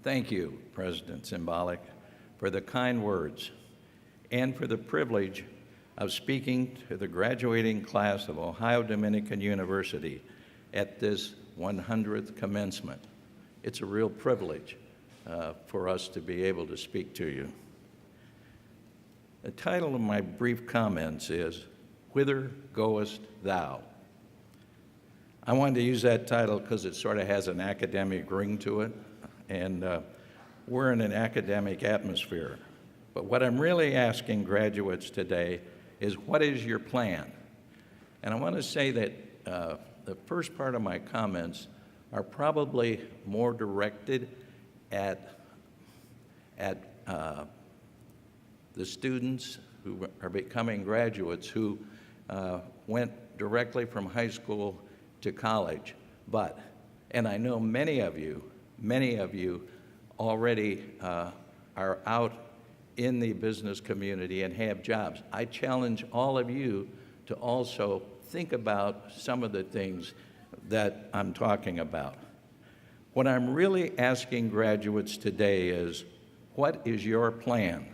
Thank you, President Symbolic, for the kind words and for the privilege of speaking to the graduating class of Ohio Dominican University at this 100th commencement. It's a real privilege for us to be able to speak to you. The title of my brief comments is, Whither Goest Thou? I wanted to use that title because it sort of has an academic ring to it, and we're in an academic atmosphere. But what I'm really asking graduates today is, what is your plan? And I want to say that the first part of my comments are probably more directed at the students who are becoming graduates who went directly from high school to college. But, and I know many of you already are out in the business community and have jobs. I challenge all of you to also think about some of the things that I'm talking about. What I'm really asking graduates today is, what is your plan?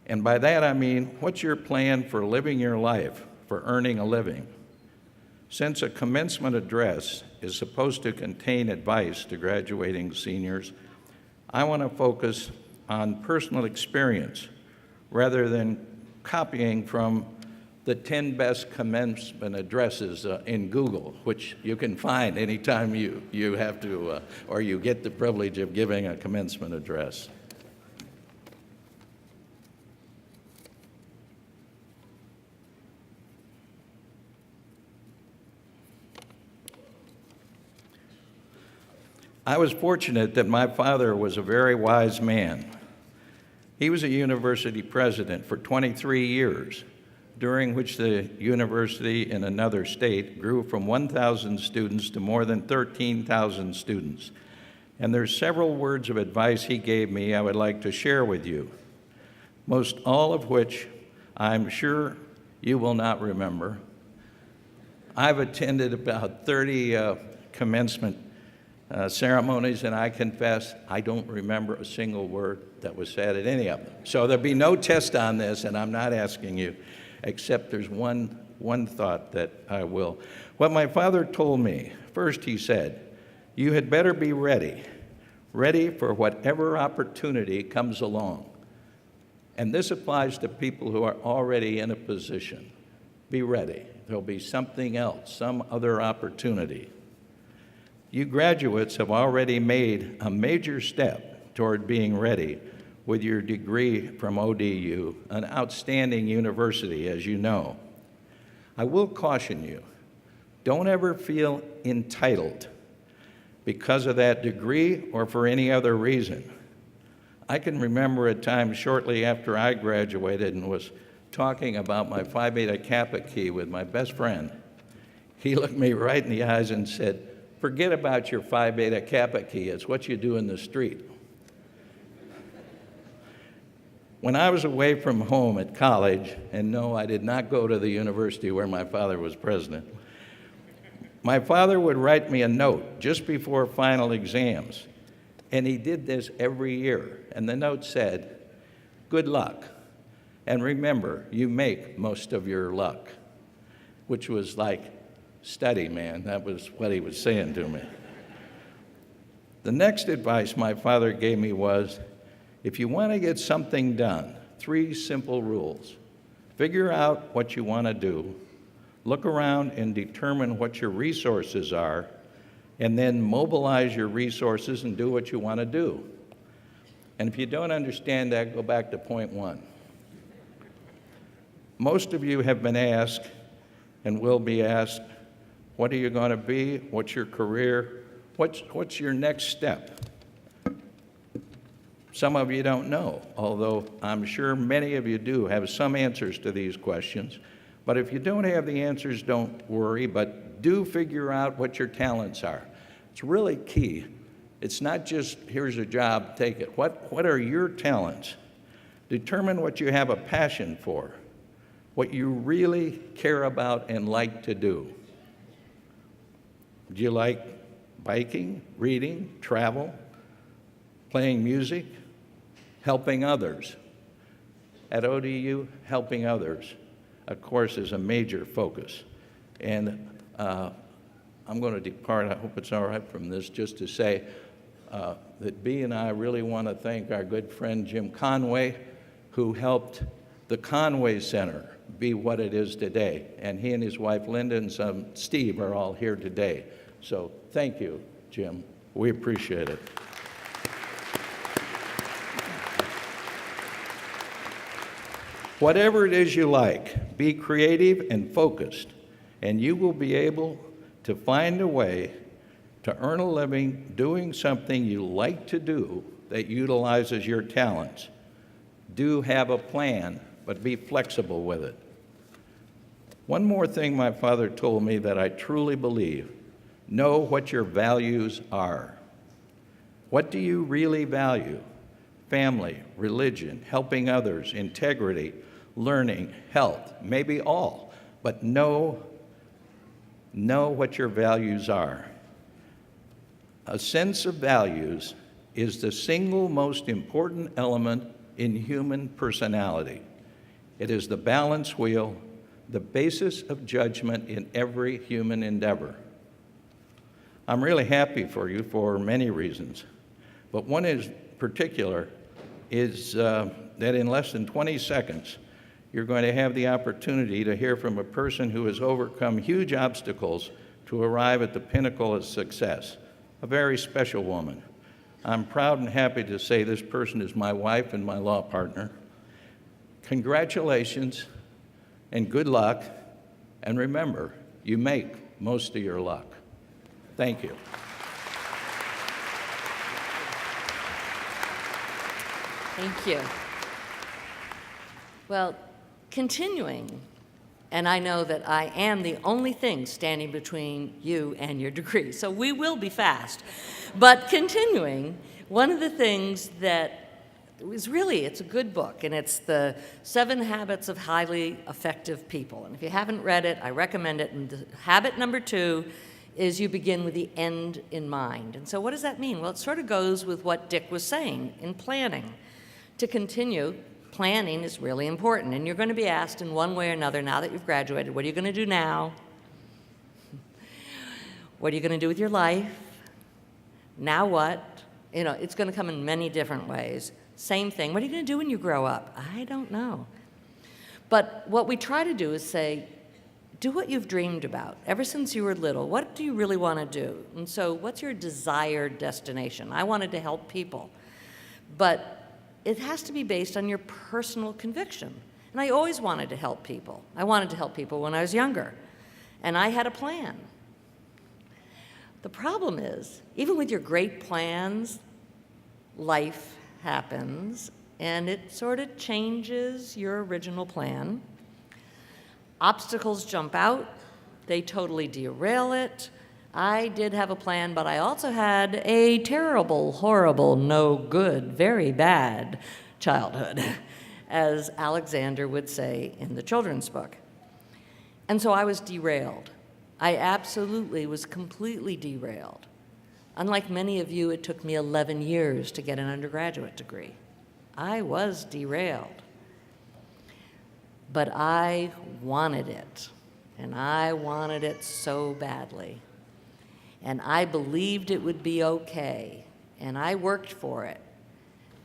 And by that I mean, what's your plan for living your life, for earning a living? Since a commencement address is supposed to contain advice to graduating seniors, I want to focus on personal experience rather than copying from the 10 best commencement addresses in Google, which you can find anytime you have to, or you get the privilege of giving a commencement address. I was fortunate that my father was a very wise man. He was a university president for 23 years, during which the university in another state grew from 1,000 students to more than 13,000 students. And there's several words of advice he gave me I would like to share with you, most all of which I'm sure you will not remember. I've attended about 30 commencement ceremonies, and I confess I don't remember a single word that was said at any of them. So there'll be no test on this, and I'm not asking you, except there's one thought that I will. What my father told me, first he said, you had better be ready for whatever opportunity comes along. And this applies to people who are already in a position. Be ready. There'll be something else, some other opportunity. You graduates have already made a major step toward being ready with your degree from ODU, an outstanding university, as you know. I will caution you, don't ever feel entitled because of that degree or for any other reason. I can remember a time shortly after I graduated and was talking about my Phi Beta Kappa key with my best friend. He looked me right in the eyes and said, forget about your Phi Beta Kappa key, it's what you do in the street. When I was away from home at college, and no, I did not go to the university where my father was president, my father would write me a note just before final exams, and he did this every year. And the note said, good luck, and remember, you make most of your luck, which was like, study, man. That was what he was saying to me. The next advice my father gave me was, if you want to get something done, 3 simple rules. Figure out what you want to do, look around and determine what your resources are, and then mobilize your resources and do what you want to do. And if you don't understand that, go back to point 1. Most of you have been asked and will be asked, what are you going to be? What's your career? What's your next step? Some of you don't know, although I'm sure many of you do have some answers to these questions. But if you don't have the answers, don't worry, but do figure out what your talents are. It's really key. It's not just, here's a job, take it. What are your talents? Determine what you have a passion for, what you really care about and like to do. Do you like biking, reading, travel, playing music, helping others. At ODU, helping others, of course, is a major focus. And I'm going to depart, I hope it's all right from this, just to say that Bea and I really want to thank our good friend Jim Conway, who helped the Conway Center be what it is today. And he and his wife Linda and son Steve are all here today. So thank you, Jim. We appreciate it. Whatever it is you like, be creative and focused, and you will be able to find a way to earn a living doing something you like to do that utilizes your talents. Do have a plan, but be flexible with it. One more thing my father told me that I truly believe: know what your values are. What do you really value? Family, religion, helping others, integrity, learning, health, maybe all, but know what your values are. A sense of values is the single most important element in human personality. It is the balance wheel, the basis of judgment in every human endeavor. I'm really happy for you for many reasons, but one in particular is that in less than 20 seconds, you're going to have the opportunity to hear from a person who has overcome huge obstacles to arrive at the pinnacle of success, a very special woman. I'm proud and happy to say this person is my wife and my law partner. Congratulations and good luck, and remember, you make most of your luck. Thank you. Thank you. Well, continuing, and I know that I am the only thing standing between you and your degree, so we will be fast. But continuing, one of the things that was really, it's a good book, and it's the 7 Habits of Highly Effective People. And if you haven't read it, I recommend it. And the habit number 2 is you begin with the end in mind. And so what does that mean? Well, it sort of goes with what Dick was saying in planning. To continue, planning is really important, and you're going to be asked in one way or another, now that you've graduated, what are you going to do now? What are you going to do with your life? Now what? You know, it's going to come in many different ways. Same thing, what are you going to do when you grow up? I don't know. But what we try to do is say, do what you've dreamed about. Ever since you were little, what do you really want to do? And so what's your desired destination? I wanted to help people. But it has to be based on your personal conviction. And I always wanted to help people. I wanted to help people when I was younger. And I had a plan. The problem is, even with your great plans, life happens, and it sort of changes your original plan. Obstacles jump out. They totally derail it. I did have a plan, but I also had a terrible, horrible, no good, very bad childhood, as Alexander would say in the children's book. And so I was derailed. I absolutely was completely derailed. Unlike many of you, it took me 11 years to get an undergraduate degree. I was derailed. But I wanted it, and I wanted it so badly. And I believed it would be okay, and I worked for it.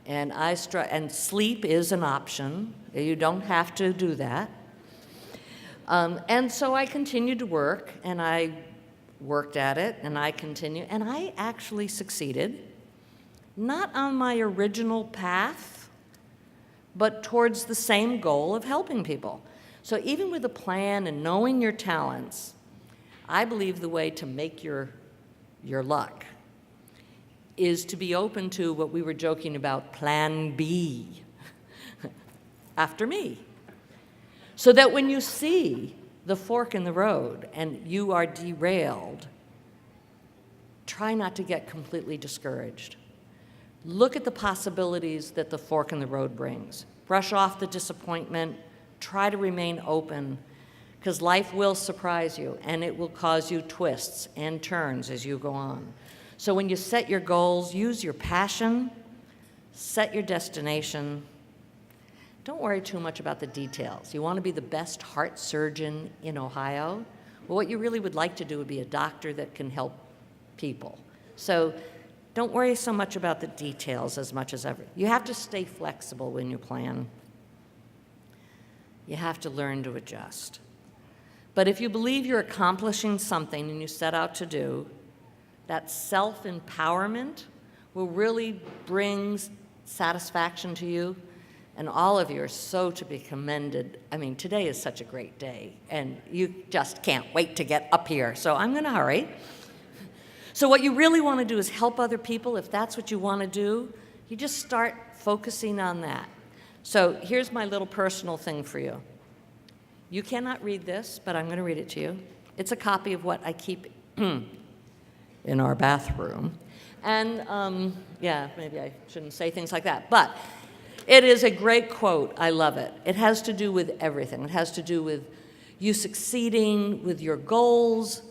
And and sleep is an option. You don't have to do that. And so I continued to work, and I worked at it, and I continued, and I actually succeeded, not on my original path, but towards the same goal of helping people. So even with a plan and knowing your talents, I believe the way to make your luck is to be open to what we were joking about, plan B, after me. So that when you see the fork in the road and you are derailed, try not to get completely discouraged. Look at the possibilities that the fork in the road brings. Brush off the disappointment, try to remain open, because life will surprise you, and it will cause you twists and turns as you go on. So when you set your goals, use your passion, set your destination. Don't worry too much about the details. You want to be the best heart surgeon in Ohio? Well, what you really would like to do would be a doctor that can help people. So don't worry so much about the details as much as ever. You have to stay flexible when you plan. You have to learn to adjust. But if you believe you're accomplishing something and you set out to do, that self-empowerment will really bring satisfaction to you. And all of you are so to be commended. I mean, today is such a great day, and you just can't wait to get up here. So I'm going to hurry. So what you really want to do is help other people. If that's what you want to do, you just start focusing on that. So here's my little personal thing for you. You cannot read this, but I'm going to read it to you. It's a copy of what I keep in our bathroom. And yeah, maybe I shouldn't say things like that, but it is a great quote. I love it. It has to do with everything. It has to do with you succeeding with your goals,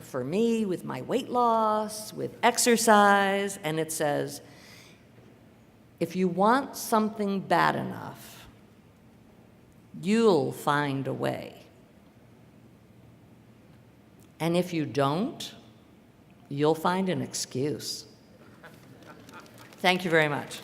for me, with my weight loss, with exercise, and it says, if you want something bad enough, you'll find a way. And if you don't, you'll find an excuse. Thank you very much.